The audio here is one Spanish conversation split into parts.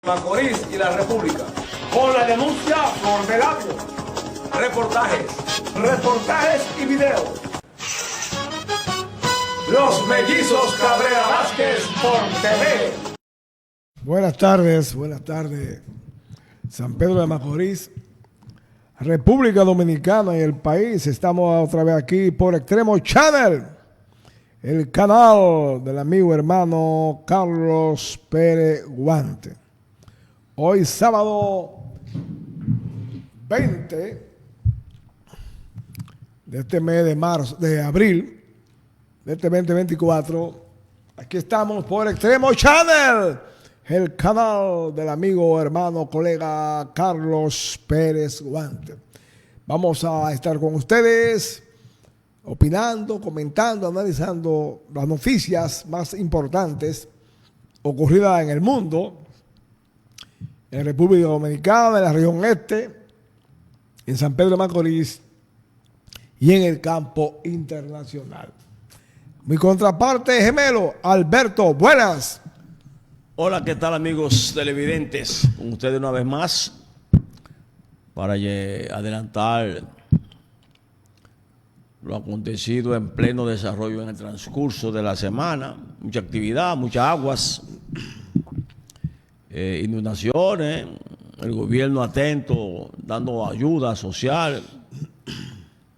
Macorís y la República. Con la denuncia por Velabio. Reportajes y videos. Los mellizos Cabrera Vázquez por TV. Buenas tardes, San Pedro de Macorís, República Dominicana y el país. Estamos otra vez aquí por Extremo Channel, el canal del amigo hermano Carlos Pérez Guante. Hoy sábado 20 de este mes de abril de este 2024. Aquí estamos por Extremo Channel, el canal del amigo, hermano, colega Carlos Pérez Guante. Vamos a estar con ustedes opinando, comentando, analizando las noticias más importantes ocurridas en el mundo, en República Dominicana, en la región este, en San Pedro de Macorís y en el campo internacional. Mi contraparte gemelo, Alberto, buenas. Hola, ¿qué tal, amigos televidentes? Con ustedes una vez más para adelantar lo acontecido en pleno desarrollo en el transcurso de la semana. Mucha actividad, muchas aguas, inundaciones, el gobierno atento, dando ayuda social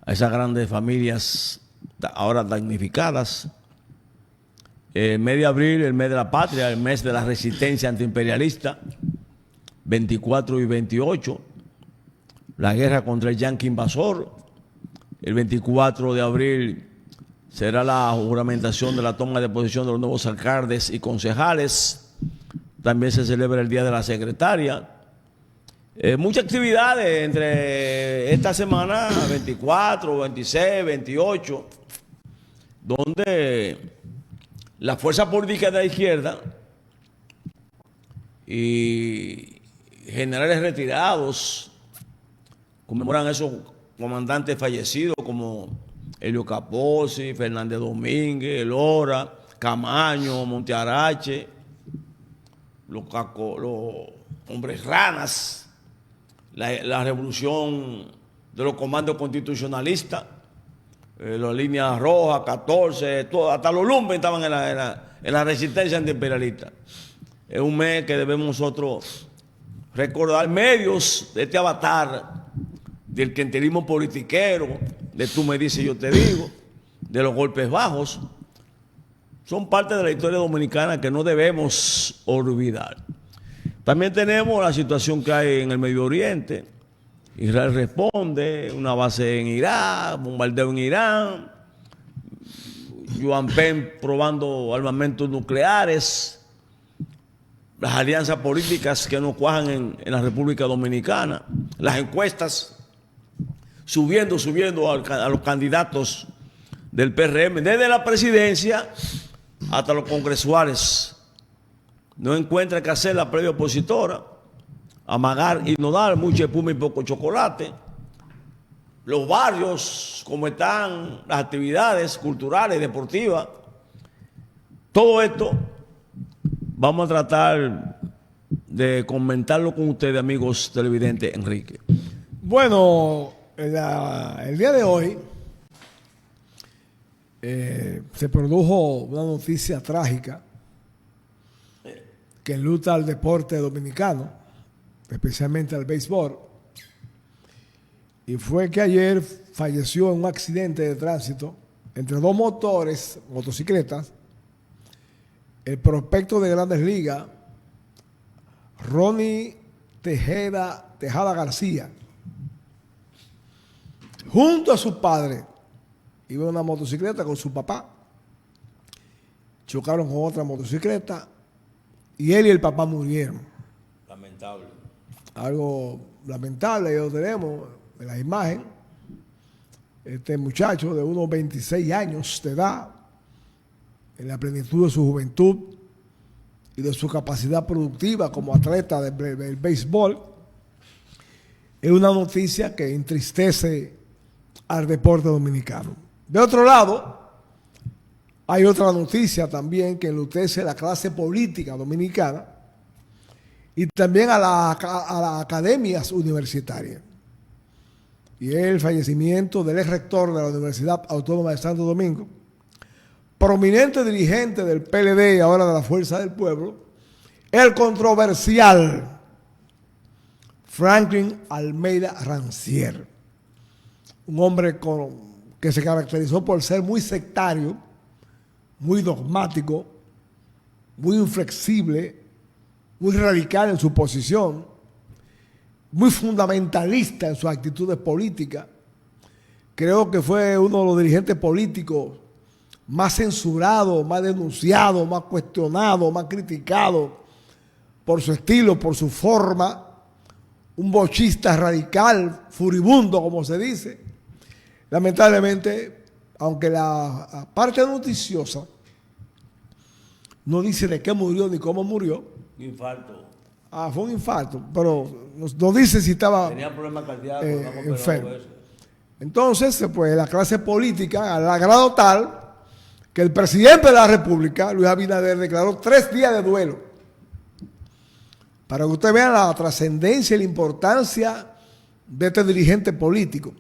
a esas grandes familias ahora damnificadas. El mes de abril, el mes de la patria, el mes de la resistencia antiimperialista, 24 y 28, la guerra contra el yanqui invasor. El 24 de abril será la juramentación de la toma de posesión de los nuevos alcaldes y concejales. También se celebra el Día de la Secretaria. Muchas actividades entre esta semana, 24, 26, 28, donde la fuerza política de la izquierda y generales retirados conmemoran a esos comandantes fallecidos como Helio Capozzi, Fernández Domínguez, Lora, Camaño, Montearache, los hombres ranas, la revolución de los comandos constitucionalistas, las líneas rojas, 14, todo, hasta los lumpen estaban en la resistencia antiimperialista. Es un mes que debemos nosotros recordar medios de este avatar del clientelismo politiquero, de tú me dices, yo te digo, de los golpes bajos. Son parte de la historia dominicana que no debemos olvidar. También tenemos la situación que hay en el Medio Oriente. Israel responde, una base en Irak, bombardeo en Irán, Juan Penn probando armamentos nucleares, las alianzas políticas que no cuajan en la República Dominicana, las encuestas subiendo a los candidatos del PRM, desde la presidencia hasta los congresuales. No encuentra qué hacer la previa opositora, amagar y no dar, mucha espuma y poco chocolate. Los barrios, como están las actividades culturales, deportivas, todo esto vamos a tratar de comentarlo con ustedes, amigos televidentes. Enrique. Bueno, el día de hoy se produjo una noticia trágica que enluta al deporte dominicano, especialmente al béisbol, y fue que ayer falleció en un accidente de tránsito entre dos motocicletas, el prospecto de Grandes Ligas, Ronnie Tejada García, junto a su padre. Iba en una motocicleta con su papá, chocaron con otra motocicleta y él y el papá murieron. Lamentable. Algo lamentable, ya lo tenemos en la imagen. Este muchacho de unos 26 años de edad, en la plenitud de su juventud y de su capacidad productiva como atleta del béisbol, es una noticia que entristece al deporte dominicano. De otro lado, hay otra noticia también que enlutece la clase política dominicana, y también a las academias universitarias. Y el fallecimiento del ex rector de la Universidad Autónoma de Santo Domingo, prominente dirigente del PLD y ahora de la Fuerza del Pueblo, el controversial Franklin Almeida Rancière, un hombre que se caracterizó por ser muy sectario, muy dogmático, muy inflexible, muy radical en su posición, muy fundamentalista en sus actitudes políticas. Creo que fue uno de los dirigentes políticos más censurados, más denunciados, más cuestionados, más criticados por su estilo, por su forma. Un bochista radical, furibundo, como se dice. Lamentablemente, aunque la parte noticiosa no dice de qué murió ni cómo murió. Infarto. Fue un infarto, pero no dice si estaba Tenía problemas cardíacos, enfermo. Entonces, pues la clase política, al grado tal que el presidente de la República, Luis Abinader, declaró 3 días de duelo. Para que usted vea la trascendencia y la importancia de este dirigente político.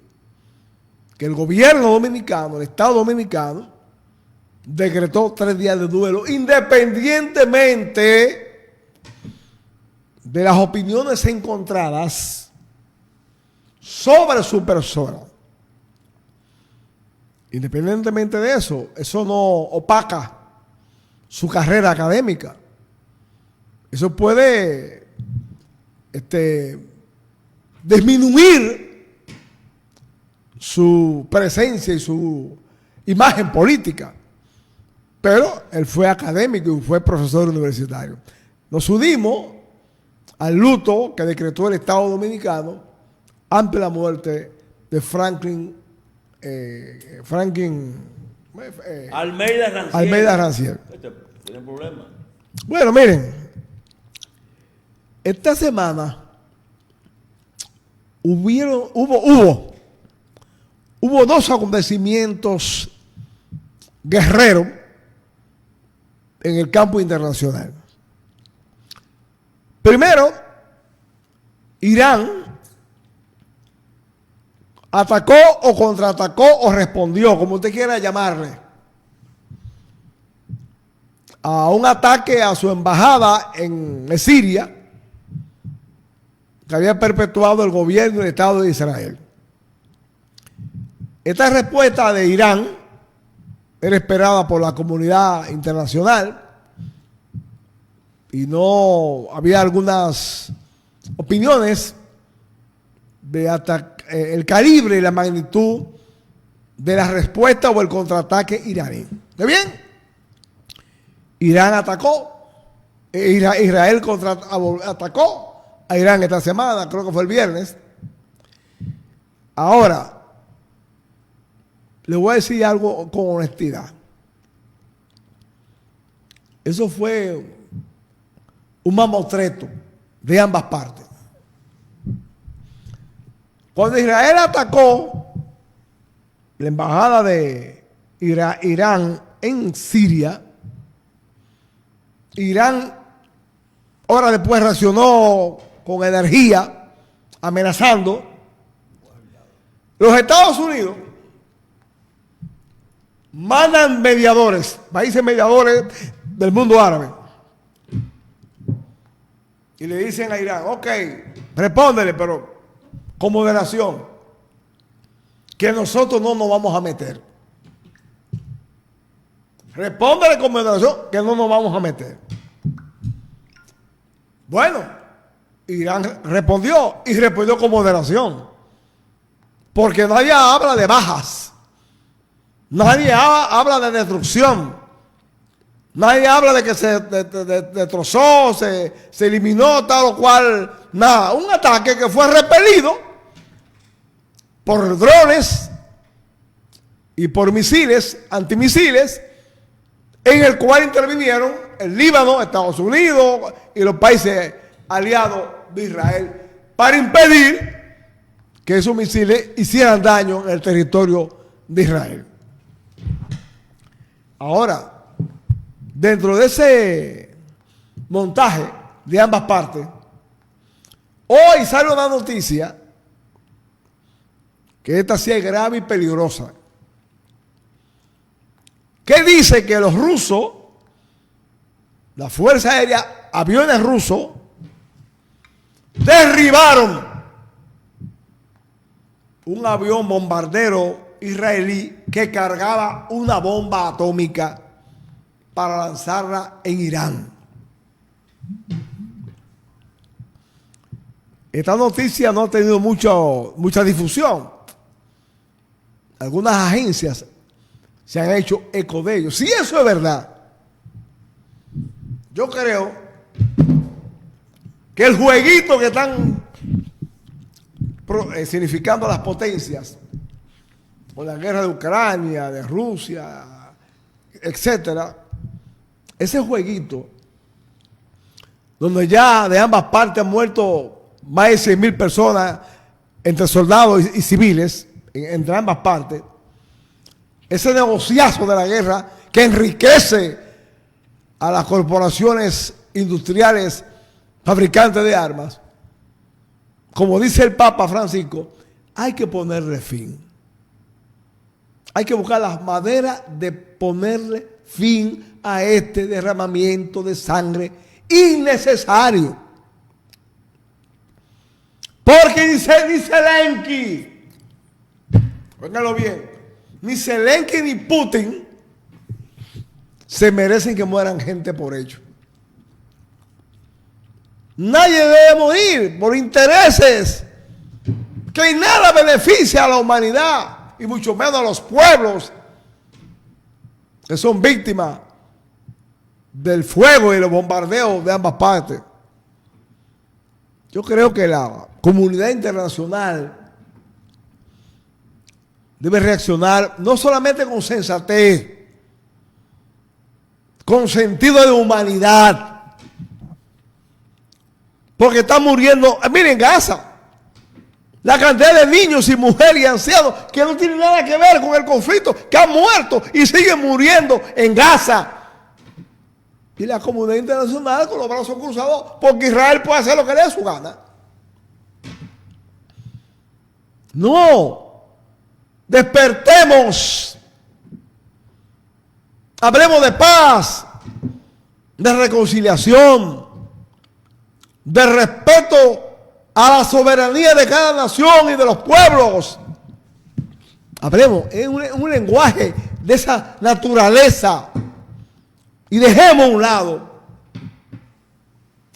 Que el gobierno dominicano, el Estado dominicano, decretó 3 días de duelo, independientemente de las opiniones encontradas sobre su persona. Independientemente de eso, eso no opaca su carrera académica. Eso puede disminuir su presencia y su imagen política. Pero él fue académico y fue profesor universitario. Nos unimos al luto que decretó el Estado Dominicano ante la muerte de Franklin Almeida Rancière. Tiene problemas. Bueno, miren, esta semana hubo 2 acontecimientos guerreros en el campo internacional. Primero, Irán atacó o contraatacó o respondió, como usted quiera llamarle, a un ataque a su embajada en Siria que había perpetuado el gobierno del Estado de Israel. Esta respuesta de Irán era esperada por la comunidad internacional y no había algunas opiniones de el calibre y la magnitud de la respuesta o el contraataque iraní. ¿Está bien? Irán atacó, Israel atacó a Irán esta semana, creo que fue el viernes. Ahora, le voy a decir algo con honestidad. Eso fue un mamotreto de ambas partes. Cuando Israel atacó la embajada de Irán en Siria, Irán horas después reaccionó con energía, amenazando. Los Estados Unidos mandan mediadores, países mediadores del mundo árabe, y le dicen a Irán, ok, respóndele, pero con moderación, que nosotros no nos vamos a meter. Respóndele con moderación, que no nos vamos a meter. Bueno, Irán respondió, y respondió con moderación, porque nadie habla de bajas, nadie habla de destrucción, nadie habla de que se destrozó, se eliminó tal o cual, nada. Un ataque que fue repelido por drones y por misiles, antimisiles, en el cual intervinieron el Líbano, Estados Unidos y los países aliados de Israel para impedir que esos misiles hicieran daño en el territorio de Israel. Ahora, dentro de ese montaje de ambas partes, Hoy sale una noticia que esta sí es grave y peligrosa, que dice que los rusos, la Fuerza Aérea, aviones rusos, derribaron un avión bombardero israelí que cargaba una bomba atómica para lanzarla en Irán. Esta noticia no ha tenido mucha difusión. Algunas agencias se han hecho eco de ello. Si eso es verdad, yo creo que el jueguito que están significando las potencias, con la guerra de Ucrania, de Rusia, etcétera, ese jueguito, donde ya de ambas partes han muerto más de 100,000 personas entre soldados y civiles, entre ambas partes, ese negociazo de la guerra que enriquece a las corporaciones industriales fabricantes de armas, como dice el Papa Francisco, hay que ponerle fin. Hay que buscar las maneras de ponerle fin a este derramamiento de sangre innecesario. Porque ni Zelensky, óiganlo bien, ni Zelensky ni Putin se merecen que mueran gente por ello. Nadie debe morir por intereses que en nada beneficia a la humanidad y mucho menos a los pueblos que son víctimas del fuego y los bombardeos de ambas partes. Yo creo que la comunidad internacional debe reaccionar no solamente con sensatez, con sentido de humanidad. Porque están muriendo, miren Gaza, la cantidad de niños y mujeres y ancianos que no tienen nada que ver con el conflicto, que han muerto y siguen muriendo en Gaza. Y la comunidad internacional con los brazos cruzados, porque Israel puede hacer lo que le dé su gana. No, despertemos, hablemos de paz, de reconciliación, de respeto a la soberanía de cada nación y de los pueblos. Hablemos en un lenguaje de esa naturaleza y dejemos a un lado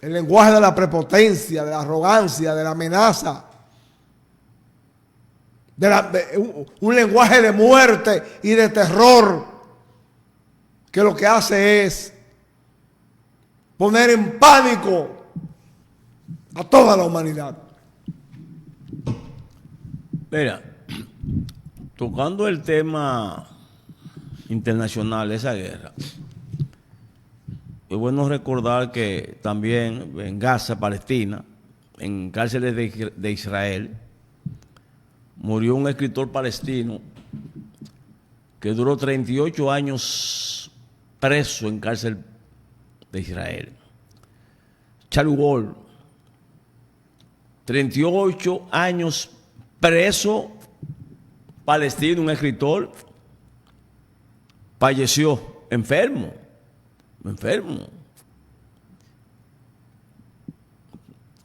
el lenguaje de la prepotencia, de la arrogancia, de la amenaza, un lenguaje de muerte y de terror que lo que hace es poner en pánico a toda la humanidad. Mira, tocando el tema internacional de esa guerra, es bueno recordar que también en Gaza, Palestina, en cárceles de Israel, murió un escritor palestino que duró 38 años preso en cárcel de Israel. Charles Wall, 38 años preso palestino, un escritor, falleció enfermo.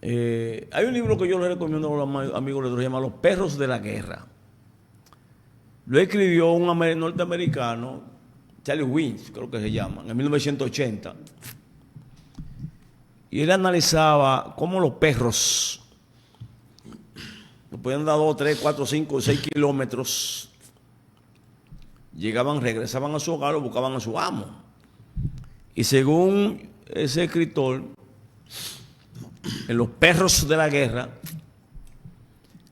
Hay un libro que yo le recomiendo a los amigos, se llama Los perros de la guerra. Lo escribió un norteamericano, Charlie Wins, creo que se llama, en 1980. Y él analizaba cómo los perros podían dar 2, 3, 4, 5, 6 kilómetros, llegaban, regresaban a su hogar o buscaban a su amo. Y según ese escritor, en Los perros de la guerra,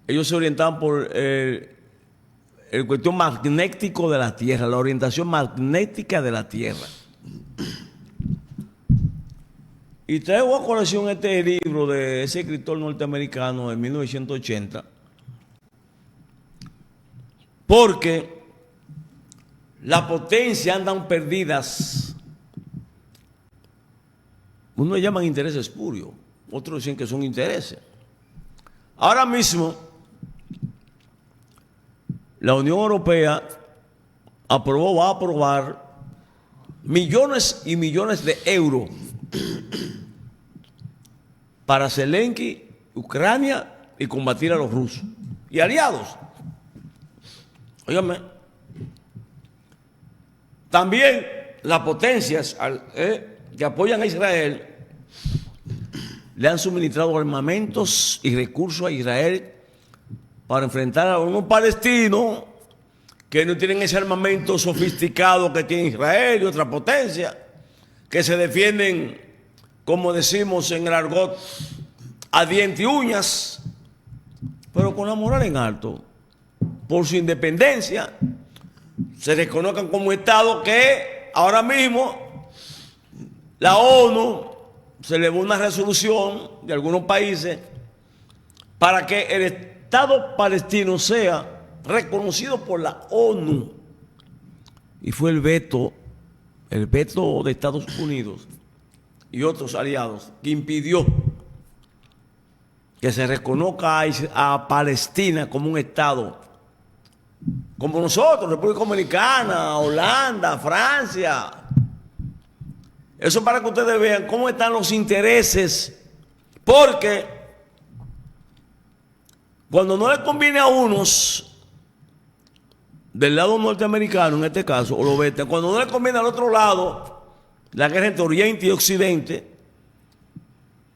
ellos se orientaban por el cuestión magnético de la Tierra, la orientación magnética de la Tierra. Y traigo a colación este libro de ese escritor norteamericano de 1980, porque las potencias andan perdidas. Unos llaman intereses espurios, otros dicen que son intereses. Ahora mismo, la Unión Europea va a aprobar millones y millones de euros para Zelensky, Ucrania y combatir a los rusos y aliados. Óigame, también las potencias que apoyan a Israel le han suministrado armamentos y recursos a Israel para enfrentar a unos palestinos que no tienen ese armamento sofisticado que tiene Israel y otra potencia, que se defienden, como decimos en el argot, a dientes y uñas, pero con la moral en alto, por su independencia, se reconozcan como Estado que ahora mismo la ONU se elevó una resolución de algunos países para que el Estado palestino sea reconocido por la ONU. Y fue el veto de Estados Unidos y otros aliados que impidió que se reconozca a Palestina como un Estado, como nosotros, República Dominicana, Holanda, Francia. Eso para que ustedes vean cómo están los intereses, porque cuando no le conviene a unos del lado norteamericano, en este caso, o lo vetan, cuando no le conviene al otro lado, la guerra entre Oriente y Occidente,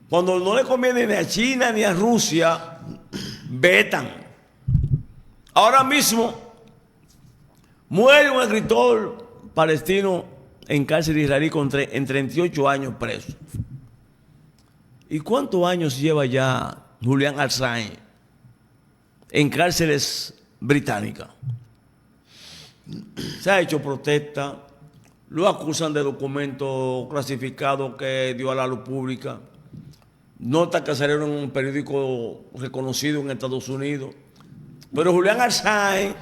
cuando no le conviene ni a China ni a Rusia, vetan. Ahora mismo muere un escritor palestino en cárcel israelí en 38 años preso. ¿Y cuántos años lleva ya Julian Assange en cárceles británicas? Se ha hecho protesta, lo acusan de documentos clasificados que dio a la luz pública, nota que salieron en un periódico reconocido en Estados Unidos. Pero Julian Assange,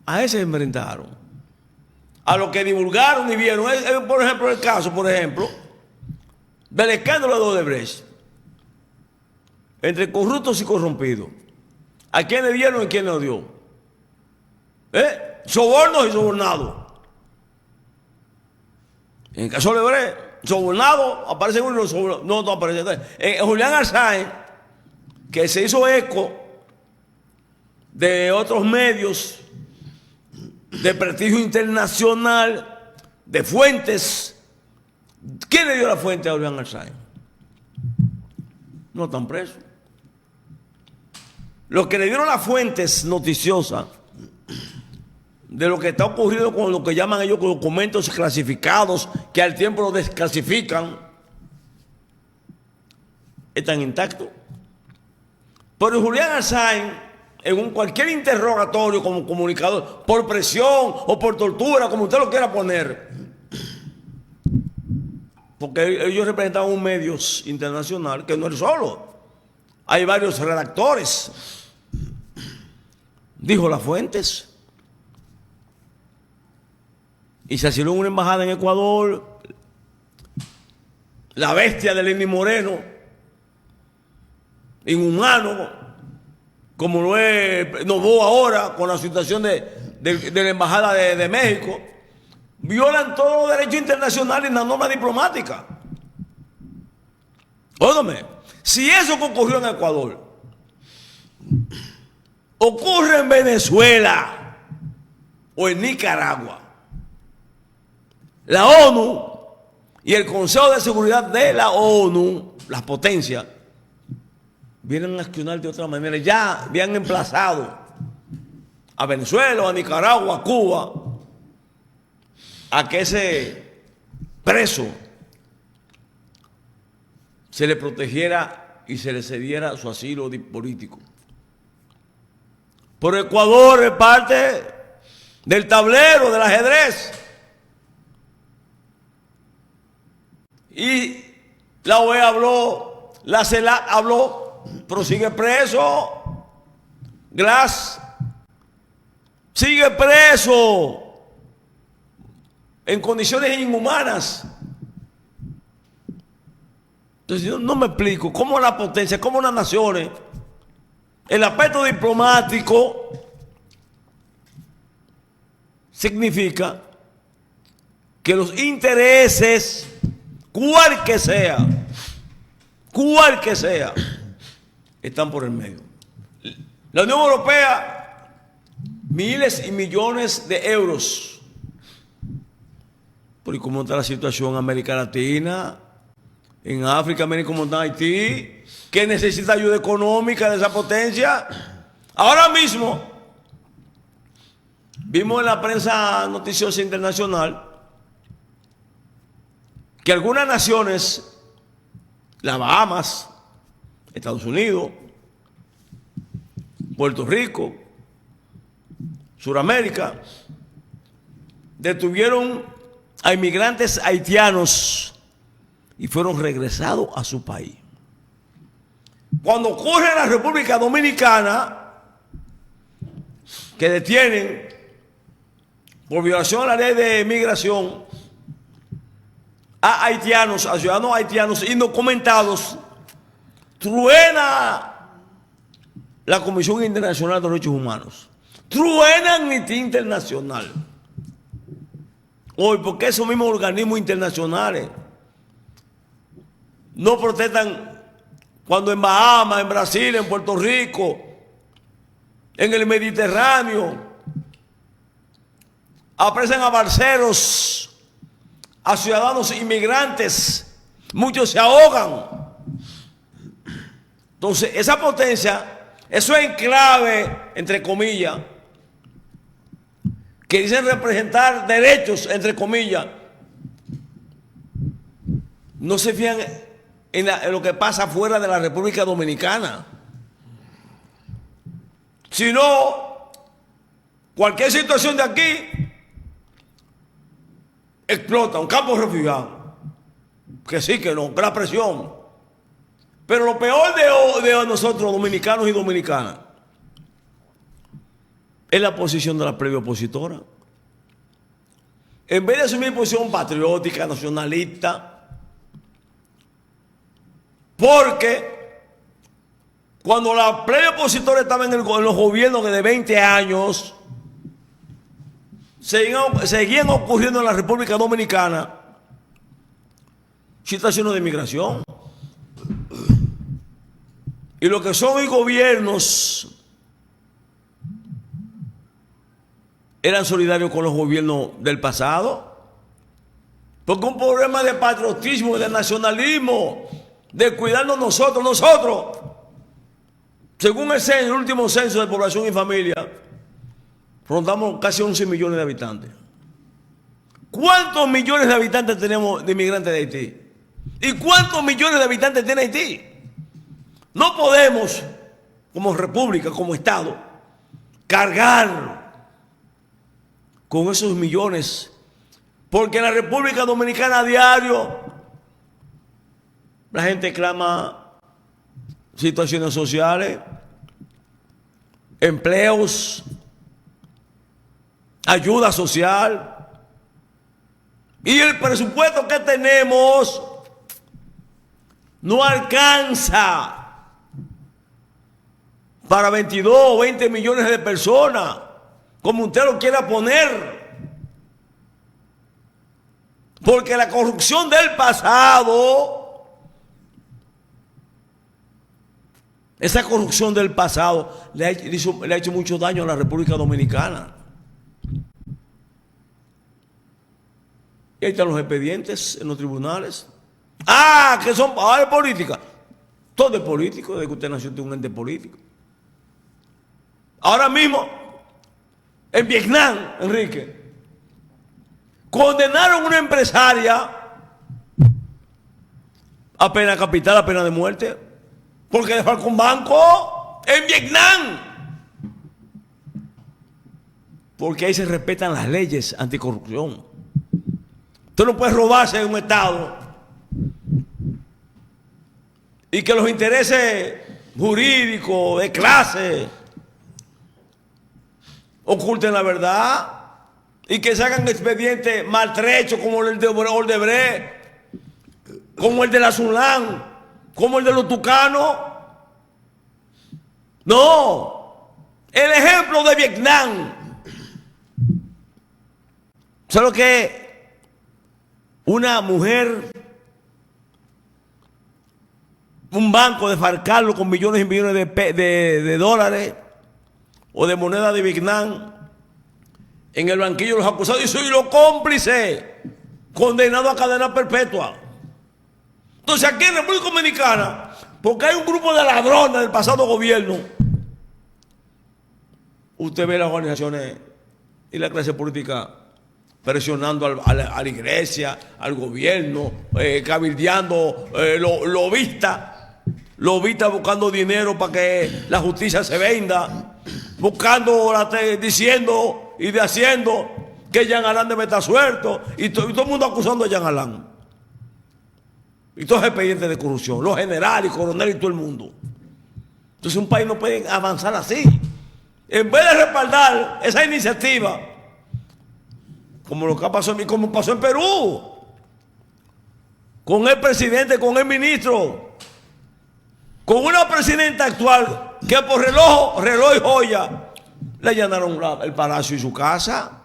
a ese se enfrentaron, a lo que divulgaron y vieron. Por ejemplo, el caso, del escándalo de Odebrecht, entre corruptos y corrompidos. ¿A quién le dieron y quién le dio? Sobornos y sobornados. En el caso de Odebrecht, sobornado, aparece uno, no aparece. Julian Assange, que se hizo eco de otros medios de prestigio internacional, de fuentes. ¿Quién le dio la fuente a Julian Assange? No están presos. Los que le dieron las fuentes noticiosas de lo que está ocurriendo con lo que llaman ellos documentos clasificados, que al tiempo lo desclasifican, están intactos. Pero Julian Assange, en cualquier interrogatorio como comunicador, por presión o por tortura, como usted lo quiera poner, porque ellos representan un medio internacional que no es solo, hay varios redactores, dijo las fuentes. Y se asignó una embajada en Ecuador, la bestia de Lenín Moreno, inhumano, como lo es Novoa ahora con la situación de la embajada de México, violan todos los derechos internacionales y la norma diplomática. Óigame, si eso que ocurrió en Ecuador ocurre en Venezuela o en Nicaragua, la ONU y el Consejo de Seguridad de la ONU, las potencias, vienen a accionar de otra manera. Ya habían emplazado a Venezuela, a Nicaragua, a Cuba, a que ese preso se le protegiera y se le cediera su asilo político. Pero Ecuador es parte del tablero del ajedrez. Y la OEA habló, la CELAC habló, pero sigue preso. Glass sigue preso en condiciones inhumanas. Entonces yo no me explico cómo la potencia, cómo las naciones, el aspecto diplomático significa que los intereses, cual que sea, están por el medio. La Unión Europea, miles y millones de euros. Pero ¿y cómo está la situación en América Latina? En África, miren cómo está Haití, que necesita ayuda económica de esa potencia. Ahora mismo, vimos en la prensa noticiosa internacional que algunas naciones, las Bahamas, Estados Unidos, Puerto Rico, Suramérica, detuvieron a inmigrantes haitianos y fueron regresados a su país. Cuando ocurre en la República Dominicana, que detienen por violación a la ley de migración a haitianos, a ciudadanos haitianos indocumentados, truena la Comisión Internacional de Derechos Humanos, truena Amnistía Internacional. Hoy, porque esos mismos organismos internacionales no protestan cuando en Bahamas, en Brasil, en Puerto Rico, en el Mediterráneo, apresan a balseros, a ciudadanos inmigrantes, muchos se ahogan. Entonces, esa potencia, eso es enclave, entre comillas, que dicen representar derechos, entre comillas, no se fían en lo que pasa fuera de la República Dominicana. Sino, cualquier situación de aquí explota, un campo de refugiados. Que sí, que no, gran presión. Pero lo peor de nosotros, dominicanos y dominicanas, es la posición de la plebe opositora. En vez de asumir posición patriótica, nacionalista, porque cuando la plebe opositora estaba en los gobiernos de 20 años, seguían ocurriendo en la República Dominicana situaciones de migración. Y lo que son hoy gobiernos eran solidarios con los gobiernos del pasado. Porque un problema de patriotismo, de nacionalismo, de cuidarnos nosotros. Según el último censo de población y familia, rondamos casi 11 millones de habitantes. ¿Cuántos millones de habitantes tenemos de inmigrantes de Haití? ¿Y cuántos millones de habitantes tiene Haití? No podemos, como república, como Estado, cargar con esos millones, porque en la República Dominicana a diario la gente clama situaciones sociales, empleos, ayuda social, y el presupuesto que tenemos no alcanza para 22 o 20 millones de personas, como usted lo quiera poner. Porque la corrupción del pasado, esa corrupción del pasado le ha hecho mucho daño a la República Dominicana. Y ahí están los expedientes en los tribunales. Que son de política. Todo es político, desde que usted nació tiene un ente político. Ahora mismo, en Vietnam, Enrique, condenaron a una empresaria a pena capital, a pena de muerte, porque defalcó un banco en Vietnam. Porque ahí se respetan las leyes anticorrupción. Usted no puede robarse en un Estado y que los intereses jurídicos, de clase, oculten la verdad y que se hagan expedientes maltrechos como el de Odebrecht, como el de la Sunlan, como el de los tucanos. No, el ejemplo de Vietnam. ¿Sabes lo que es? Una mujer, un banco desfalcarlo con millones y millones de dólares o de moneda de Vietnam en el banquillo de los acusados y soy los cómplices condenados a cadena perpetua. Entonces aquí en República Dominicana, porque hay un grupo de ladrones del pasado gobierno, usted ve las organizaciones y la clase política presionando a la iglesia, al gobierno, cabildeando, lobistas buscando dinero para que la justicia se venda, buscando, diciendo y haciendo que Jean Alain debe estar suelto, y todo el mundo acusando a Jean Alain. Y todos los expedientes de corrupción, los generales, coroneles y todo el mundo. Entonces un país no puede avanzar así. En vez de respaldar esa iniciativa, como lo que pasó en Perú, con el presidente, con el ministro, con una presidenta actual que por reloj y joya le allanaron el palacio y su casa.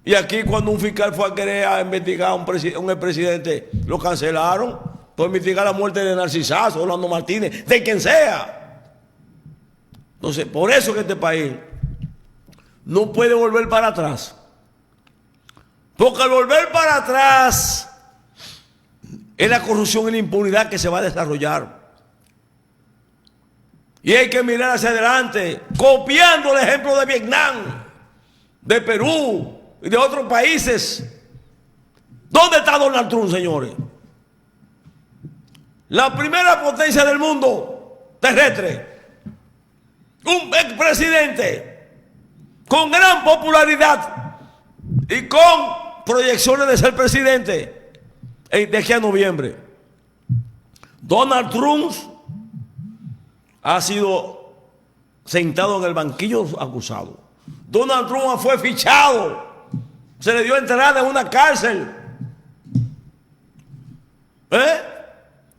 Y aquí cuando un fiscal fue a querer investigar a un expresidente, lo cancelaron por investigar la muerte de Narcisazo, Orlando Martínez, de quien sea. Entonces, por eso que este país no puede volver para atrás. Porque al volver para atrás es la corrupción y la impunidad que se va a desarrollar. Y hay que mirar hacia adelante, copiando el ejemplo de Vietnam, de Perú y de otros países. ¿Dónde está Donald Trump, señores? La primera potencia del mundo terrestre. Un expresidente con gran popularidad y con proyecciones de ser presidente de aquí a noviembre. Donald Trump ha sido sentado en el banquillo acusado. Donald Trump fue fichado. Se le dio entrada en una cárcel.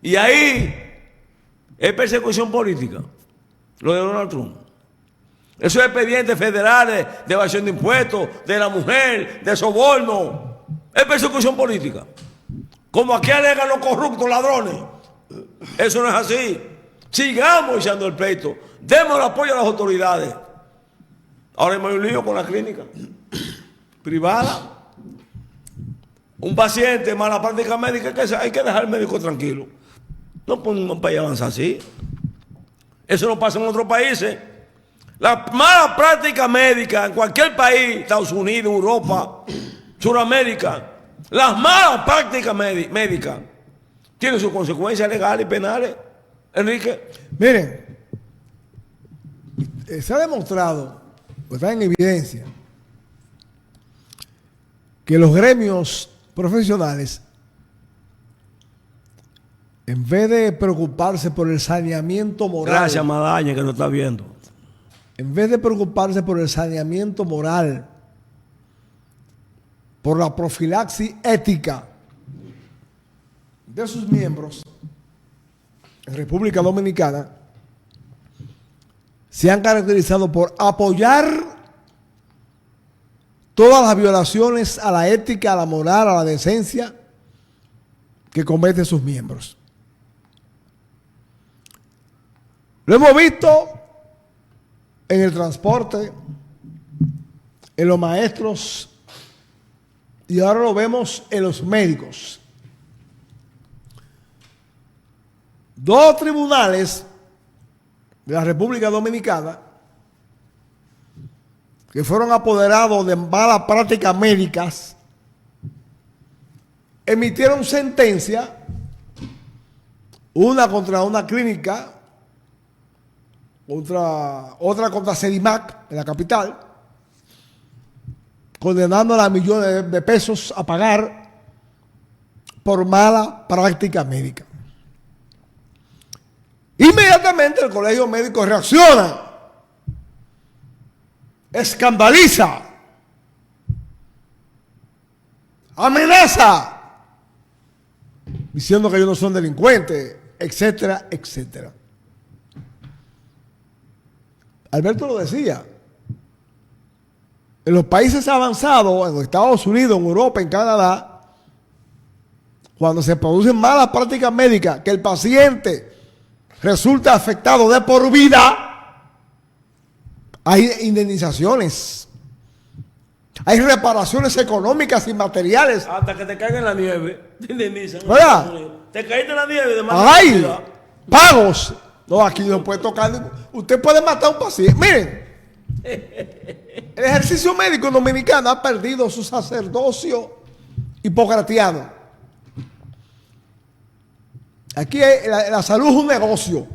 Y ahí es persecución política. Lo de Donald Trump. Esos expedientes federales de evasión de impuestos, de la mujer, de soborno, es persecución política. Como aquí alegan los corruptos ladrones. Eso no es así. Sigamos echando el pleito. Demos el apoyo a las autoridades. Ahora hay un lío con la clínica privada. Un paciente, mala práctica médica, hay que dejar al médico tranquilo. No podemos un país avanzar así. Eso no pasa en otros países. La mala práctica médica en cualquier país, Estados Unidos, Europa, Sudamérica, las malas prácticas médicas tienen sus consecuencias legales y penales. Enrique. Miren, se ha demostrado, está en evidencia, que los gremios profesionales, en vez de preocuparse por el saneamiento moral. Gracias, Madaña, que nos está viendo. En vez de preocuparse por el saneamiento moral, por la profilaxis ética de sus miembros, en República Dominicana, se han caracterizado por apoyar todas las violaciones a la ética, a la moral, a la decencia que cometen sus miembros. Lo hemos visto en el transporte, en los maestros y ahora lo vemos en los médicos. Dos tribunales de la República Dominicana que fueron apoderados de malas prácticas médicas emitieron sentencia, una contra una clínica, otra contra Sedimac en la capital, condenándola a millones de pesos a pagar por mala práctica médica. Inmediatamente el colegio médico reacciona, escandaliza, amenaza diciendo que ellos no son delincuentes, etcétera, etcétera. Alberto lo decía. En los países avanzados, en los Estados Unidos, en Europa, en Canadá, cuando se producen malas prácticas médicas, que el paciente resulta afectado de por vida, hay indemnizaciones, hay reparaciones económicas y materiales. Hasta que te caiga en la nieve, te indemnizan. ¿Verdad? Te caíste en la nieve de más. ¡Ay! Pagos. No, aquí no puede tocar. Usted puede matar a un paciente. Miren, el ejercicio médico dominicano ha perdido su sacerdocio hipocratiano. Aquí la salud es un negocio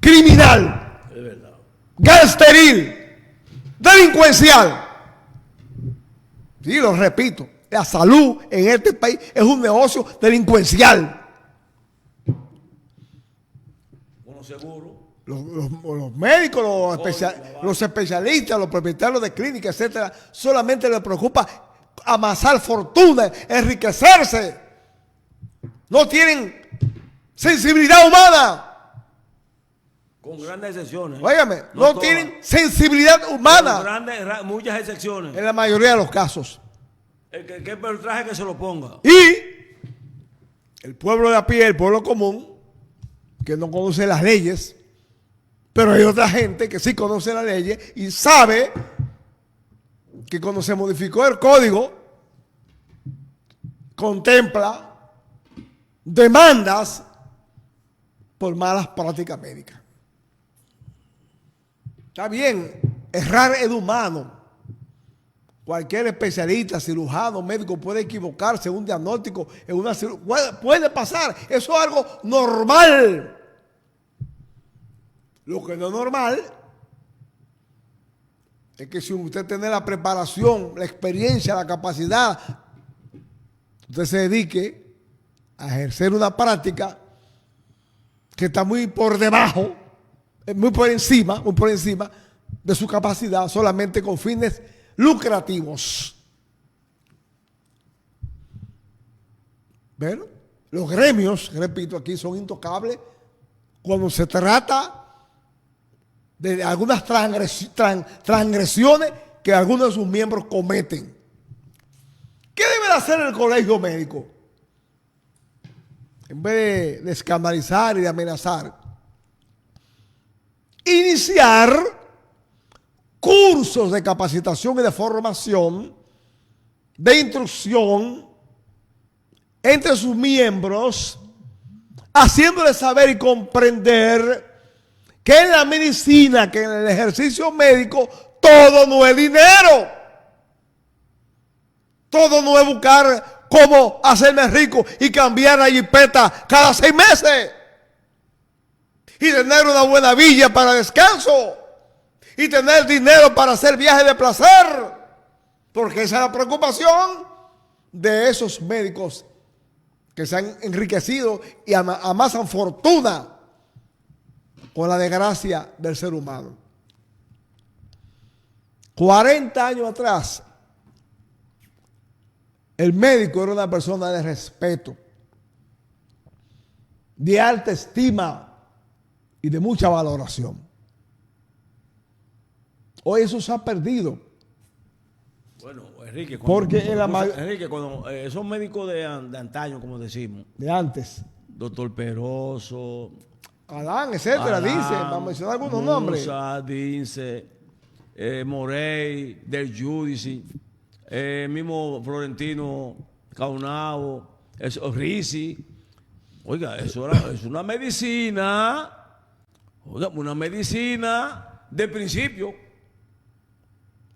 criminal, Es verdad. gangsteril, delincuencial. Sí, lo repito, la salud en este país es un negocio delincuencial. Uno seguro. Los médicos, los especialistas, los propietarios de clínicas, etcétera, solamente les preocupa amasar fortuna, enriquecerse. No tienen sensibilidad humana. Con grandes excepciones. Óigame, no todas. tienen sensibilidad Con humana muchas excepciones. en la mayoría de los casos. El que el traje que se lo ponga. Y el pueblo de a pie, el pueblo común, que no conoce las leyes, pero hay otra gente que sí conoce las leyes y sabe que cuando se modificó el código, contempla demandas por malas prácticas médicas. Está bien, errar es humano. Cualquier especialista, cirujano, médico puede equivocarse en un diagnóstico, en una cirugía. Puede pasar. Eso es algo normal. Lo que no es normal es que si usted tiene la preparación, la experiencia, la capacidad, usted se dedique a ejercer una práctica que está muy por debajo, muy por encima de su capacidad, solamente con fines lucrativos. ¿Ven? Los gremios, repito, aquí son intocables cuando se trata de algunas transgresiones que algunos de sus miembros cometen. ¿Qué debe de hacer el colegio médico? En vez de escandalizar y de amenazar, iniciar cursos de capacitación y de formación, de instrucción entre sus miembros, haciéndoles saber y comprender que en la medicina, que en el ejercicio médico, todo no es dinero. Todo no es buscar cómo hacerme rico y cambiar la jipeta cada 6 meses. Y tener una buena villa para descanso. Y tener dinero para hacer viajes de placer. Porque esa es la preocupación de esos médicos que se han enriquecido y amasan fortuna con la desgracia del ser humano. 40 años atrás, el médico era una persona de respeto, de alta estima y de mucha valoración. Hoy eso se ha perdido. Bueno, Enrique, cuando esos médicos de antaño, como decimos, De antes. Doctor Peroso, Adán, etcétera, Adán, dice, para mencionar algunos Musa, nombres. Dice, Morey, Del Judici, mismo Florentino Caunabo, Risi. Oiga, es una medicina, una medicina de principio.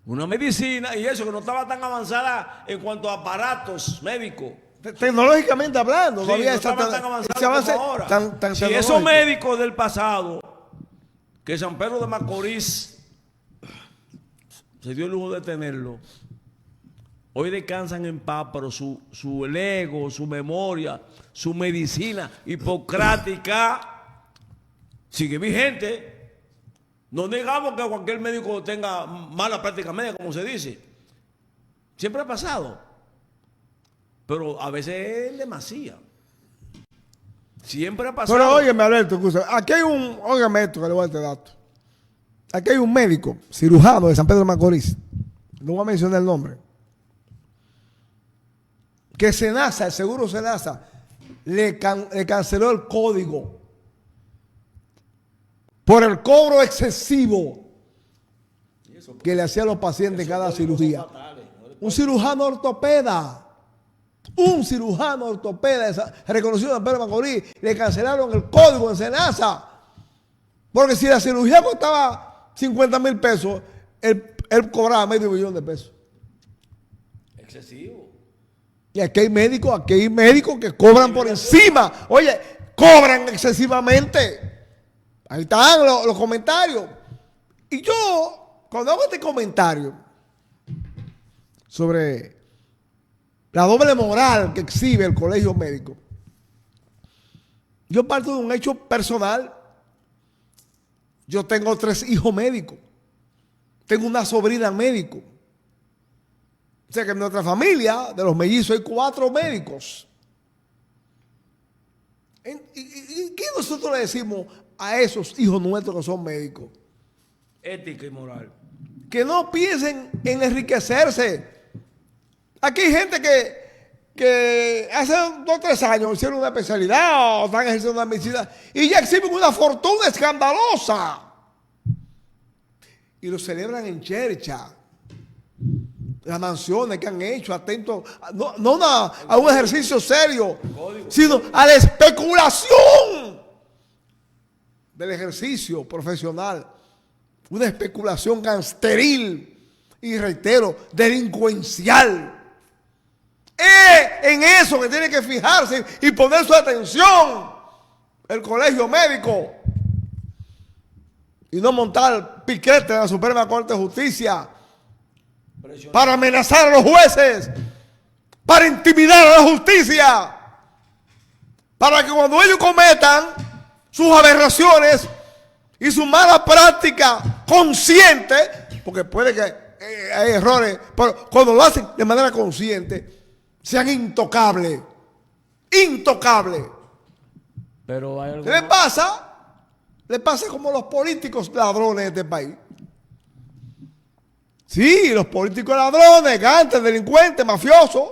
Una medicina, y eso que no estaba tan avanzada en cuanto a aparatos médicos. Tecnológicamente hablando, Sí, no había no estaban tan avanzados ese avance como ahora. tan Si tecnológico. esos médicos del pasado, que San Pedro de Macorís se dio el lujo de tenerlo, hoy descansan en paz, pero su ego, su memoria, su medicina hipocrática sigue vigente. No negamos que cualquier médico tenga mala práctica médica, como se dice. Siempre ha pasado. Pero a veces es demasiado. Siempre ha pasado. Pero óyeme, Alberto, aquí hay óigame esto que le voy a dar este dato. Aquí hay un médico, cirujano de San Pedro de Macorís, no voy a mencionar el nombre, que Senasa, el seguro Senasa, le canceló el código por el cobro excesivo que le hacían los pacientes en cada cirugía. Un cirujano ortopeda. Un cirujano ortopeda reconocido en San Pedro de Macorís, le cancelaron el código en Senasa. Porque si la cirugía costaba 50,000 pesos, él cobraba medio millón de pesos. Excesivo. Y aquí hay médicos que cobran por encima. Oye, cobran excesivamente. Ahí están los comentarios. Y yo, cuando hago este comentario sobre la doble moral que exhibe el colegio médico, yo parto de un hecho personal. Yo tengo 3 hijos médicos. Tengo una sobrina médico. O sea que en nuestra familia, de los mellizos, hay 4 médicos. ¿Y qué nosotros le decimos a esos hijos nuestros que son médicos? Ética y moral. Que no piensen en enriquecerse. Aquí hay gente que hace 2 o 3 años hicieron una especialidad o están ejerciendo una medicina y ya exhiben una fortuna escandalosa. Y lo celebran en chercha. Las mansiones que han hecho, atentos, no a un ejercicio serio, sino a la especulación del ejercicio profesional. Una especulación gangsteril y, reitero, delincuencial. Es en eso que tiene que fijarse y poner su atención el colegio médico. Y no montar piquete en la Suprema Corte de Justicia para amenazar a los jueces, para intimidar a la justicia, para que cuando ellos cometan sus aberraciones y su mala práctica consciente, porque puede que hay errores, pero cuando lo hacen de manera consciente, sean intocables. Intocables. Pero hay algo ¿Qué le pasa? Le pasa como los políticos ladrones de este país. Sí, los políticos ladrones, gantes, delincuentes, mafiosos,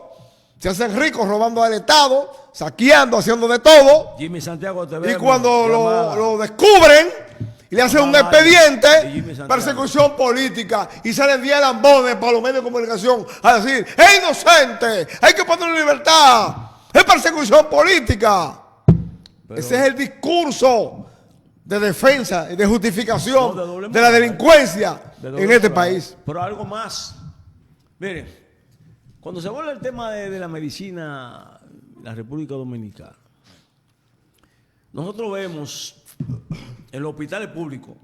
se hacen ricos robando al Estado, saqueando, haciendo de todo. Jimmy Santiago te ve. Y cuando lo descubren y le hacen un expediente, persecución política, y salen 10 lambones para los medios de comunicación a decir: ¡es inocente! ¡Hay que ponerlo en libertad! ¡Es persecución política! Pero ese es el discurso de defensa y de justificación de la delincuencia en este país. Pero algo más. Miren, cuando se habla del tema de la medicina en la República Dominicana, nosotros vemos en los hospitales públicos,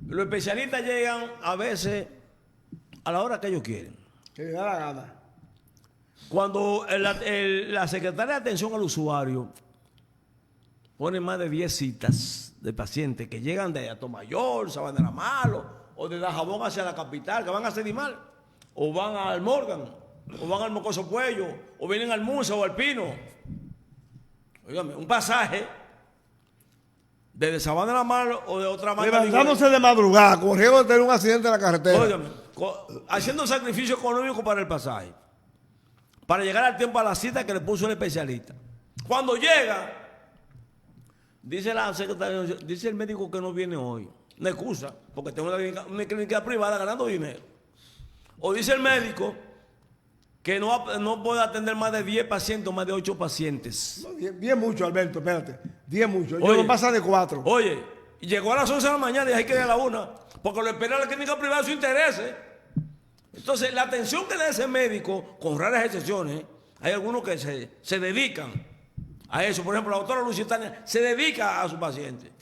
los especialistas llegan a veces a la hora que ellos quieren. Que le da la gana. Cuando la secretaria de atención al usuario pone más de 10 citas de pacientes que llegan de Atomayor, Sabana de la Malo, o de Dajabón hacia la capital, que van a Cedimal, o van al Morgan, o van al Mocoso Puello, o vienen al Musa o al Pino. Óigame, un pasaje desde Sabana de la Malo o de otra manera. Levantándose de madrugada, corriendo de tener un accidente en la carretera. Óigame, haciendo un sacrificio económico para el pasaje, para llegar al tiempo a la cita que le puso el especialista. Cuando llega, dice la secretaria, dice el médico que no viene hoy. Una excusa, porque tengo una clínica privada ganando dinero. O dice el médico que no puede atender más de 10 pacientes o más de 8 pacientes. No, 10 mucho, Alberto, espérate. 10 mucho. Yo Oye, no pasa de 4. Oye, y llegó a las 11 de la mañana y hay que ir a la 1, porque lo espera la clínica privada su interés. Entonces, la atención que le da ese médico, con raras excepciones, hay algunos que se dedican a eso. Por ejemplo, la doctora Lucitania se dedica a su paciente.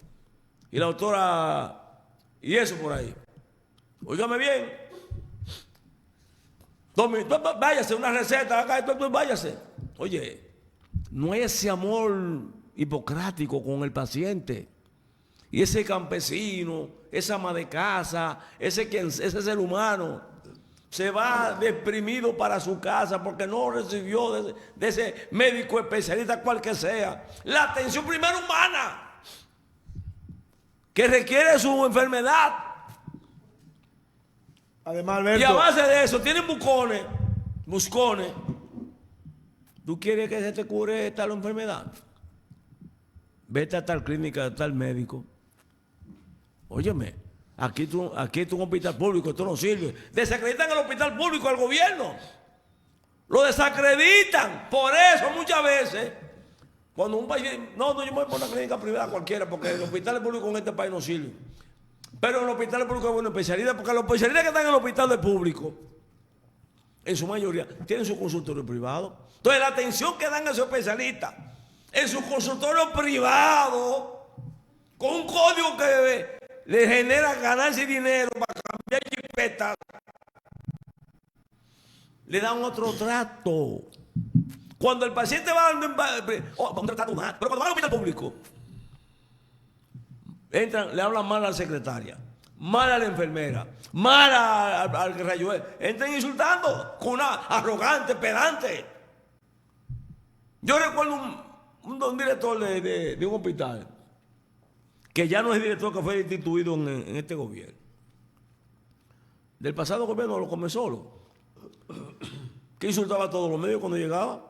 Y la doctora, y eso por ahí. Óigame bien. Váyase, una receta, acá, váyase. Oye, no hay ese amor hipocrático con el paciente. Y ese campesino, esa ama de casa, ese ser humano, se va deprimido para su casa porque no recibió de ese médico especialista, cual que sea, la atención primero humana que requiere su enfermedad. Además, Y Alberto, a base de eso tienen buscones. ¿Tú quieres que se te cure tal enfermedad? Vete a tal clínica, a tal médico. Óyeme, aquí es un hospital público, esto no sirve. Desacreditan el hospital público al gobierno. Lo desacreditan. Por eso muchas veces, cuando un país, no, yo me voy por una clínica privada cualquiera, porque el hospital público en este país no sirve. Pero en el hospital público hay buenos especialistas, porque los especialistas que están en el hospital público, en su mayoría, tienen su consultorio privado. Entonces la atención que dan a esos especialistas en su consultorio privado, con un código que le genera ganancia y dinero para cambiar chipetas, le dan otro trato. Cuando el paciente va a un trato más, pero cuando va al hospital público, entran, le hablan mal a la secretaria, mal a la enfermera, mal al rayuel, entran insultando con una arrogante, pedante. Yo recuerdo un director de un hospital, que ya no es director, que fue instituido en este gobierno. Del pasado gobierno lo come solo, que insultaba a todos los medios cuando llegaba.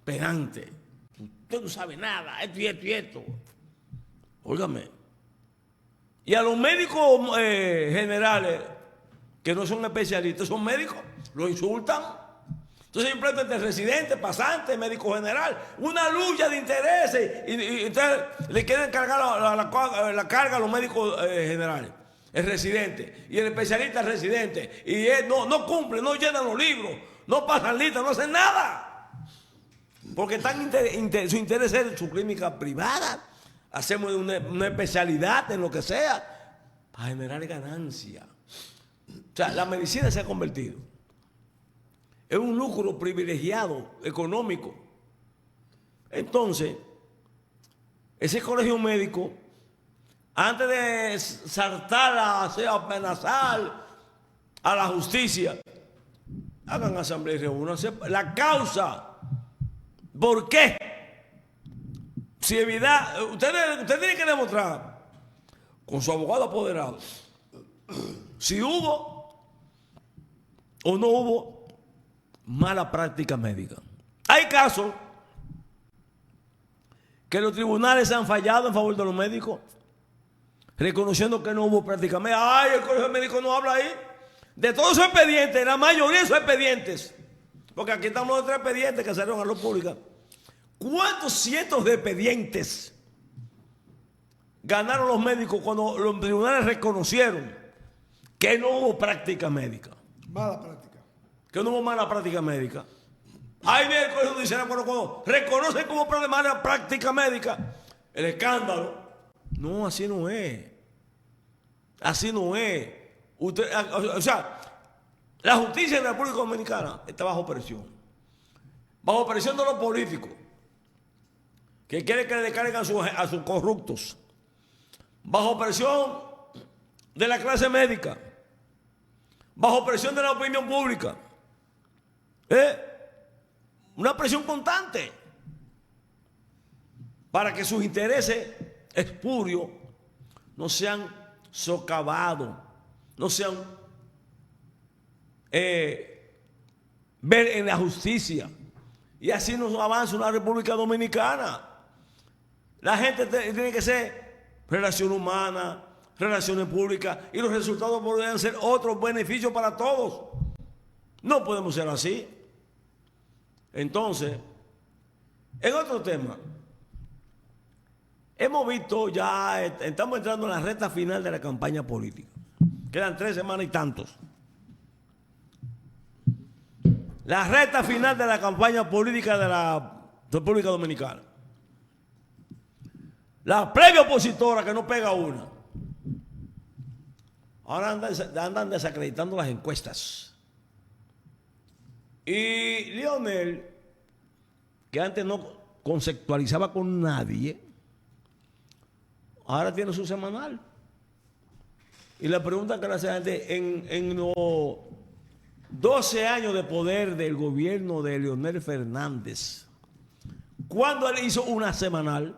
Pedante. Usted no sabe nada, esto y esto y esto. Óigame. Y a los médicos generales, que no son especialistas, son médicos, lo insultan. Entonces siempre entre residente, pasante, médico general, una lucha de intereses y entonces le quieren cargar la carga a los médicos generales, el residente, y el especialista el residente, y él no cumple, no llenan los libros, no pasan listas, no hacen nada, porque su interés es su clínica privada, hacemos una especialidad en lo que sea, para generar ganancia. O sea, la medicina se ha convertido es un lucro privilegiado económico. Entonces, ese colegio médico, antes de saltar a amenazar a la justicia, hagan asamblea y reúnanse. La causa, ¿por qué? Si evidad, usted tiene que demostrar con su abogado apoderado si hubo o no hubo mala práctica médica. Hay casos que los tribunales han fallado en favor de los médicos, reconociendo que no hubo práctica médica. Ay, el colegio médico no habla ahí. De todos esos expedientes, la mayoría de esos expedientes, porque aquí estamos de 3 expedientes que salieron a la pública. ¿Cuántos cientos de expedientes ganaron los médicos cuando los tribunales reconocieron que no hubo práctica médica? mala práctica. Que no hubo mala práctica médica. Ahí viene el Colegio Judicial cuando reconocen como problema la práctica médica, el escándalo. No, así no es. Así no es. O sea, la justicia en la República Dominicana está bajo presión. Bajo presión de los políticos, que quieren que le descarguen a sus corruptos. Bajo presión de la clase médica. Bajo presión de la opinión pública. Una presión constante para que sus intereses espurios no sean socavados, no sean ver en la justicia, y así nos avanza una República Dominicana. La gente tiene que ser relación humana, relaciones públicas, y los resultados podrían ser otros beneficios para todos. No podemos ser así. Entonces, en otro tema, hemos visto ya, estamos entrando en la recta final de la campaña política. Quedan 3 semanas y tantos. La recta final de la campaña política de la República Dominicana. La previa opositora que no pega una. Ahora andan desacreditando las encuestas. Y Lionel, que antes no conceptualizaba con nadie, ahora tiene su semanal. Y la pregunta que le hace la gente, en los 12 años de poder del gobierno de Leonel Fernández, ¿cuándo él hizo una semanal?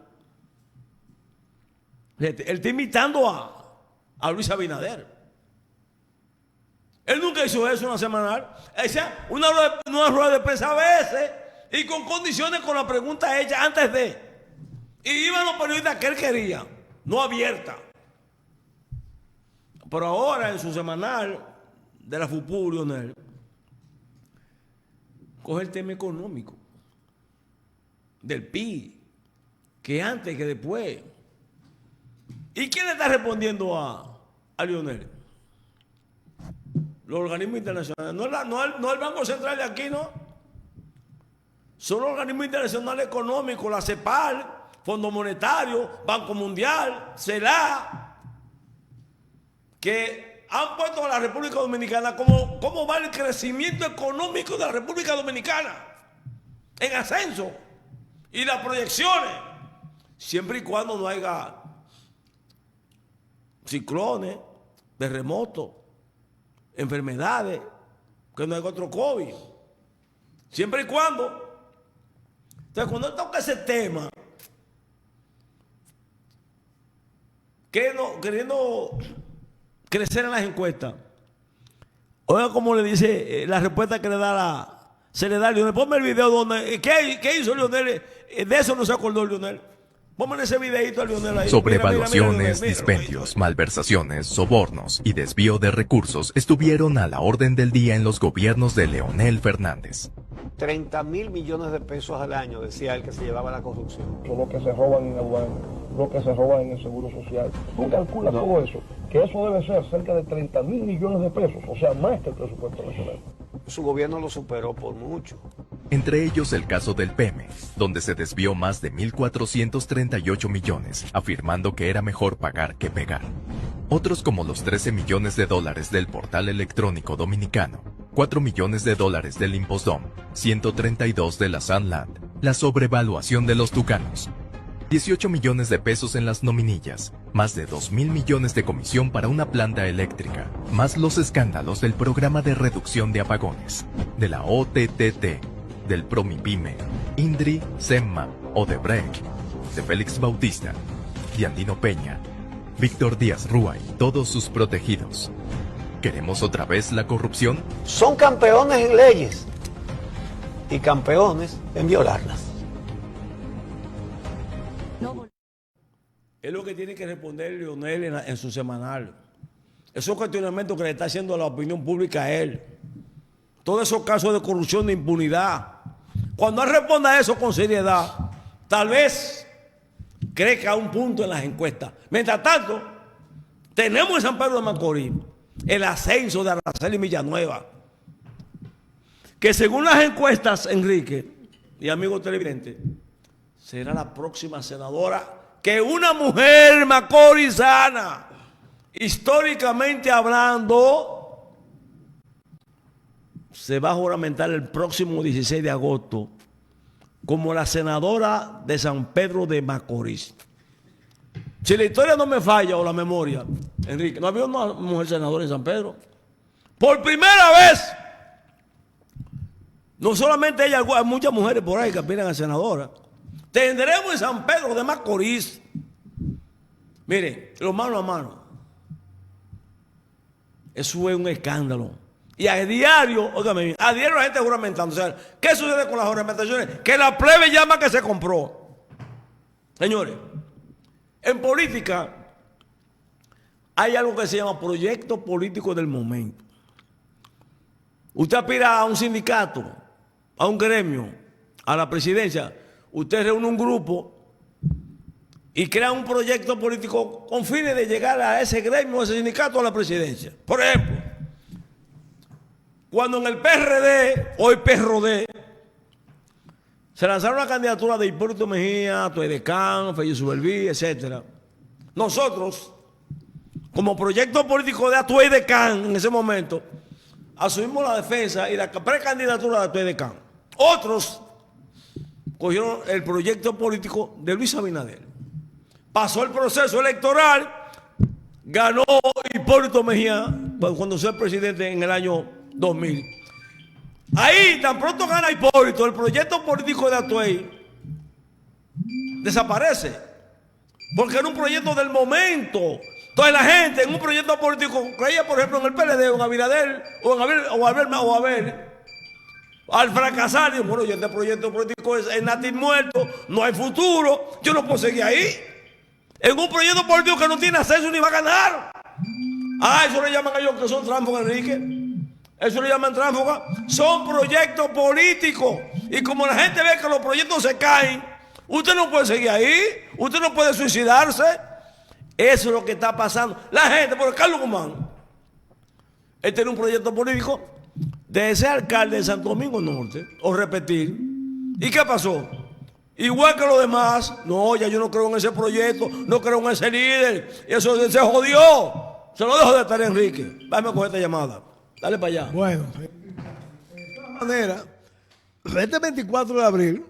Él está imitando a Luis Abinader. Él nunca hizo eso, una semanal. Una rueda de prensa a veces y con condiciones, con la pregunta hecha antes de. Y iban los periodistas que él quería, no abierta. Pero ahora en su semanal de la FUPU, Leonel, coge el tema económico del PIB, que antes que después. ¿Y quién le está respondiendo a Leonel? Los organismos internacionales. No el Banco Central de aquí, ¿no? Son los organismos internacionales económicos, la CEPAL, Fondo Monetario, Banco Mundial, CELA, que han puesto a la República Dominicana cómo va el crecimiento económico de la República Dominicana en ascenso, y las proyecciones, siempre y cuando no haya ciclones, terremotos, enfermedades, que no haya otro COVID, siempre y cuando. Entonces, cuando toca ese tema, queriendo crecer en las encuestas, oiga cómo le dice la respuesta que se le da a Leonel. Ponme el video donde, ¿qué hizo Leonel? De eso no se acordó Leonel. Ponme ese videito a Leonel ahí. Sobrevaluaciones, Mira, dispendios, malversaciones, sobornos y desvío de recursos estuvieron a la orden del día en los gobiernos de Leonel Fernández. 30.000 millones de pesos al año, decía él, que se llevaba la corrupción. Lo que se roban en aduana, lo que se roban en el Seguro Social. Tú calculas todo eso, que eso debe ser cerca de 30.000 millones de pesos, o sea, más que el presupuesto nacional. Su gobierno lo superó por mucho. Entre ellos el caso del PEME, donde se desvió más de 1.438 millones, afirmando que era mejor pagar que pegar. Otros como los 13 millones de dólares del portal electrónico dominicano, 4 millones de dólares del Impostdom, 132 de la Sunland, la sobrevaluación de los tucanos, 18 millones de pesos en las nominillas, más de 2.000 millones de comisión para una planta eléctrica, más los escándalos del programa de reducción de apagones, de la OTTT, del Promipyme, Indri, Semma, Odebrecht, de Félix Bautista, de Andino Peña, Víctor Díaz Rúa y todos sus protegidos. ¿Queremos otra vez la corrupción? Son campeones en leyes y campeones en violarlas. Es lo que tiene que responder Leonel en su semanal. Esos cuestionamientos que le está haciendo la opinión pública a él. Todos esos casos de corrupción, de impunidad. Cuando él responda a eso con seriedad, tal vez crezca un punto en las encuestas. Mientras tanto, tenemos en San Pedro de Macorís el ascenso de Araceli Villanueva, que según las encuestas, Enrique y amigos televidentes, será la próxima senadora, que una mujer macorizana, históricamente hablando, se va a juramentar el próximo 16 de agosto como la senadora de San Pedro de Macorís. Si la historia no me falla o la memoria, Enrique, ¿no había una mujer senadora en San Pedro? Por primera vez, no solamente ella, hay muchas mujeres por ahí que aspiran a senadora. Tendremos en San Pedro de Macorís, mire, los mano a mano. Eso es un escándalo. Y a diario, óigame bien, a diario la gente juramentando. O sea, ¿qué sucede con las juramentaciones? Que la plebe llama que se compró. Señores, en política hay algo que se llama proyecto político del momento. Usted aspira a un sindicato, a un gremio, a la presidencia. Usted reúne un grupo y crea un proyecto político con fines de llegar a ese gremio, a ese sindicato, a la presidencia. Por ejemplo, cuando en el PRD, hoy PRD, se lanzaron la candidatura de Hipólito Mejía, Tuedecán, Félix Ubelví, etc. Nosotros, como proyecto político de Atuedecán en ese momento, asumimos la defensa y la precandidatura de Atuedecán. Otros cogieron el proyecto político de Luis Abinader. Pasó el proceso electoral, ganó Hipólito Mejía cuando fue presidente en el año 2000. Ahí, tan pronto gana Hipólito, el proyecto político de Atuey desaparece. Porque era un proyecto del momento. Entonces la gente en un proyecto político creía, por ejemplo, en el PLD o en Abinader o Abel. Al fracasar, digo, bueno, este proyecto político es natir muerto, no hay futuro, yo no puedo seguir ahí. En un proyecto político que no tiene acceso ni va a ganar. Eso le llaman a ellos que son tránsfugas, Enrique. Eso le llaman tránsfugas. Son proyectos políticos. Y como la gente ve que los proyectos se caen, usted no puede seguir ahí, usted no puede suicidarse. Eso es lo que está pasando. La gente, por Carlos Guzmán, él tiene un proyecto político de ser alcalde de Santo Domingo Norte, o repetir. ¿Y qué pasó? Igual que los demás, no, ya yo no creo en ese proyecto, no creo en ese líder, y eso se jodió. Se lo dejo de estar, Enrique. Dame a coger esta llamada. Dale para allá. Bueno, de todas maneras, este 24 de abril,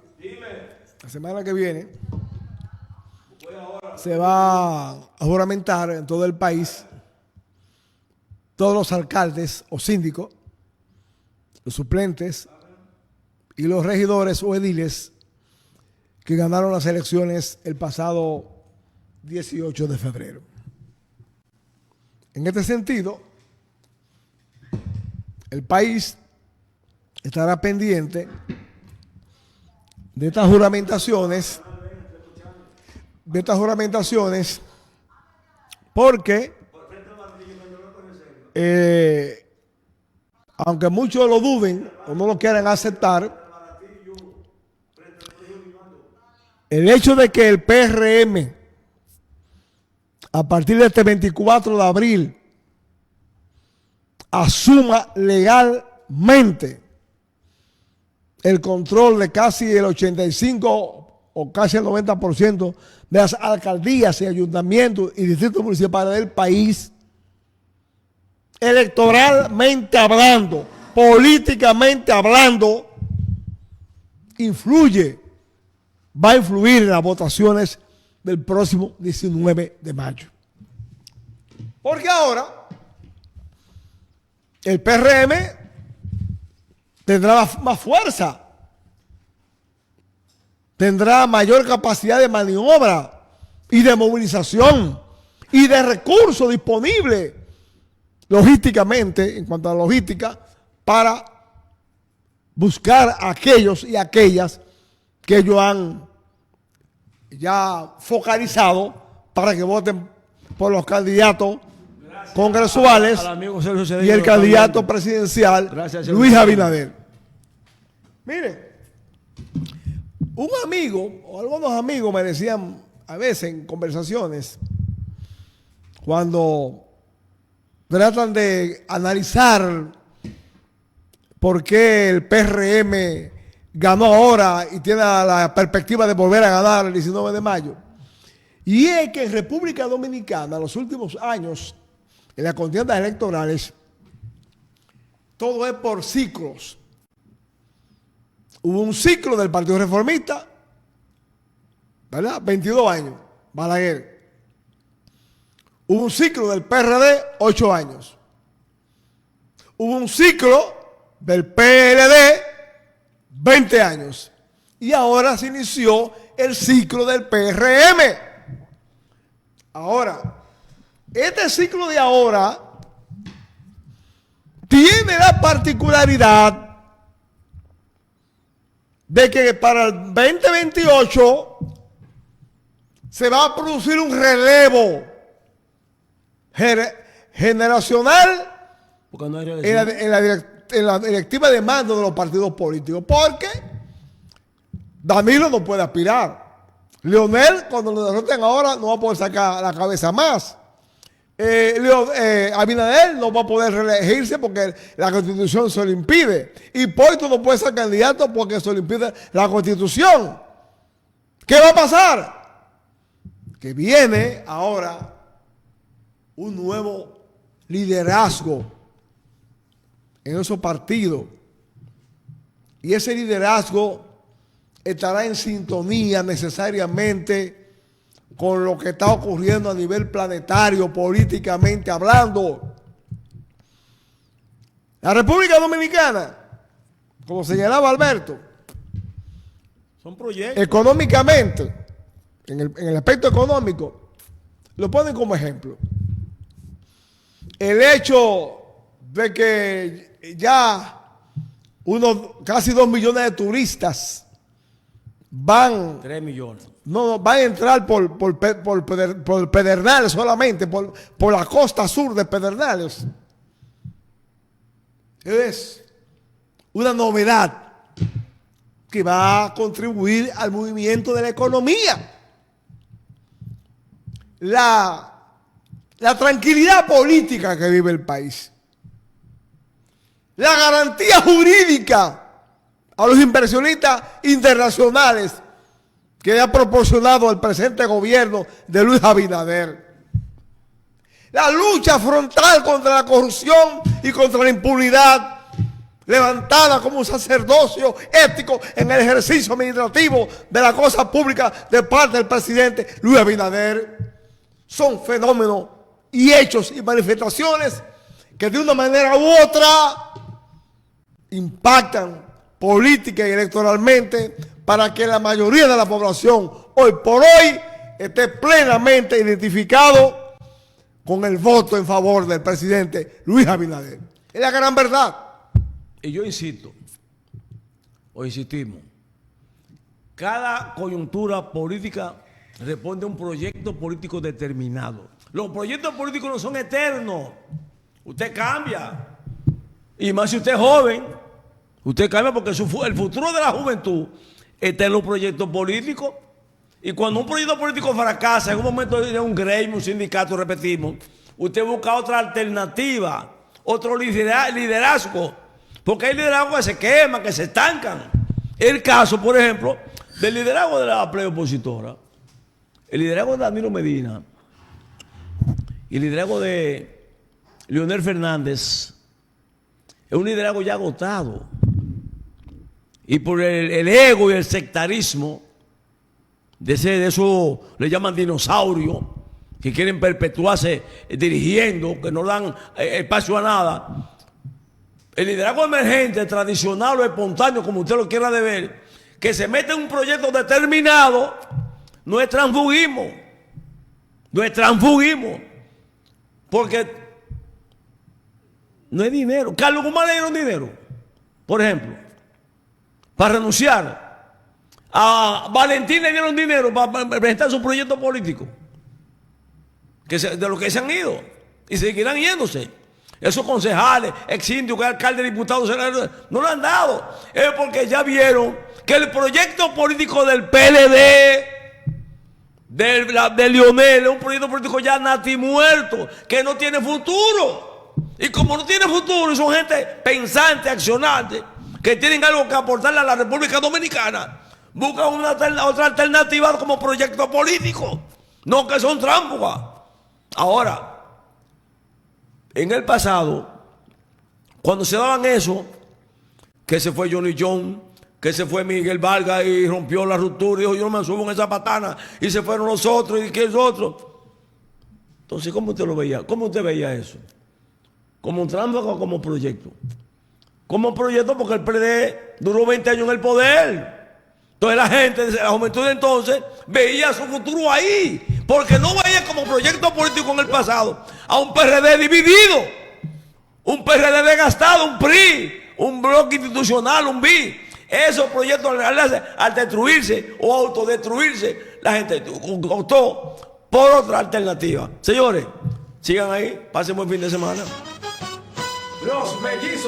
la semana que viene, se va a juramentar en todo el país todos los alcaldes o síndicos, los suplentes y los regidores o ediles que ganaron las elecciones el pasado 18 de febrero. En este sentido, el país estará pendiente de estas juramentaciones, porque aunque muchos lo duden o no lo quieran aceptar, el hecho de que el PRM a partir de este 24 de abril asuma legalmente el control de casi el 85 o casi el 90% de las alcaldías y ayuntamientos y distritos municipales del país, electoralmente hablando, políticamente hablando, va a influir en las votaciones del próximo 19 de mayo. Porque ahora el PRM tendrá más fuerza, tendrá mayor capacidad de maniobra y de movilización y de recursos disponibles logísticamente, en cuanto a la logística, para buscar a aquellos y aquellas que ellos han ya focalizado para que voten por los candidatos congresuales y el candidato presidencial Luis Abinader. Mire, un amigo o algunos amigos me decían a veces en conversaciones, cuando tratan de analizar por qué el PRM ganó ahora y tiene la perspectiva de volver a ganar el 19 de mayo. Y es que en República Dominicana, en los últimos años, en las contiendas electorales, todo es por ciclos. Hubo un ciclo del Partido Reformista, ¿verdad? 22 años, Balaguer. Hubo un ciclo del PRD, 8 años. Hubo un ciclo del PLD, 20 años. Y ahora se inició el ciclo del PRM. Ahora, este ciclo de ahora tiene la particularidad de que para el 2028 se va a producir un relevo generacional en la directiva de mando de los partidos políticos, porque Danilo no puede aspirar. Leonel, cuando lo derroten ahora, no va a poder sacar la cabeza más. Abinader no va a poder reelegirse porque la Constitución se lo impide. Hipólito no puede ser candidato porque se lo impide la Constitución. ¿Qué va a pasar? Que viene ahora un nuevo liderazgo en esos partidos. Y ese liderazgo estará en sintonía necesariamente con lo que está ocurriendo a nivel planetario, políticamente hablando. La República Dominicana, como señalaba Alberto, Son proyectos. económicamente, en el aspecto económico, lo ponen como ejemplo. El hecho de que ya casi 2 millones de turistas van 3 millones. van a entrar por Pedernales solamente, por la costa sur de Pedernales. Es una novedad que va a contribuir al movimiento de la economía. La tranquilidad política que vive el país. La garantía jurídica a los inversionistas internacionales que le ha proporcionado el presente gobierno de Luis Abinader. La lucha frontal contra la corrupción y contra la impunidad, levantada como un sacerdocio ético en el ejercicio administrativo de la cosa pública de parte del presidente Luis Abinader, son fenómenos y hechos y manifestaciones que de una manera u otra impactan política y electoralmente para que la mayoría de la población hoy por hoy esté plenamente identificado con el voto en favor del presidente Luis Abinader. Es la gran verdad. Y yo insisto, o insistimos, cada coyuntura política responde a un proyecto político determinado. Los proyectos políticos no son eternos. Usted cambia. Y más si usted es joven, usted cambia porque el futuro de la juventud está en los proyectos políticos. Y cuando un proyecto político fracasa, en un momento de un gremio, un sindicato, repetimos, usted busca otra alternativa, otro liderazgo. Porque hay liderazgos que se queman, que se estancan. El caso, por ejemplo, del liderazgo de la plebe opositora, el liderazgo de Danilo Medina y el liderazgo de Leonel Fernández es un liderazgo ya agotado. Y por el ego y el sectarismo, de eso le llaman dinosaurio, que quieren perpetuarse dirigiendo, que no dan espacio a nada. El liderazgo emergente, tradicional o espontáneo, como usted lo quiera de ver, que se mete en un proyecto determinado, no es transfugismo. No es transfugismo. Porque no es dinero. Carlos Guzmán le dieron dinero, por ejemplo, para renunciar. A Valentín le dieron dinero para presentar su proyecto político, de los que se han ido y seguirán yéndose. Esos concejales, ex-síndico, alcalde, diputados, senadores, no lo han dado. Es porque ya vieron que el proyecto político del PLD, de Lionel, es un proyecto político ya natimuerto, que no tiene futuro. Y como no tiene futuro, y son gente pensante, accionante, que tienen algo que aportarle a la República Dominicana, buscan otra alternativa como proyecto político, no que son tránsfugas. Ahora, en el pasado, cuando se daban eso, que se fue Johnny John, que se fue Miguel Vargas y rompió la ruptura y dijo, yo no me subo en esa patana, y se fueron los otros, y que es otro. Entonces, ¿cómo usted lo veía? ¿Cómo usted veía eso? ¿Como un tránsfuga o como proyecto? Como proyecto porque el PLD duró 20 años en el poder. Entonces la gente, la juventud de entonces, veía su futuro ahí, porque no veía como proyecto político en el pasado a un PRD dividido, un PRD desgastado, un PRI, un bloque institucional, un BI. Esos proyectos al destruirse o autodestruirse, la gente optó por otra alternativa. Señores, sigan ahí, pasen buen fin de semana. Los mellizos.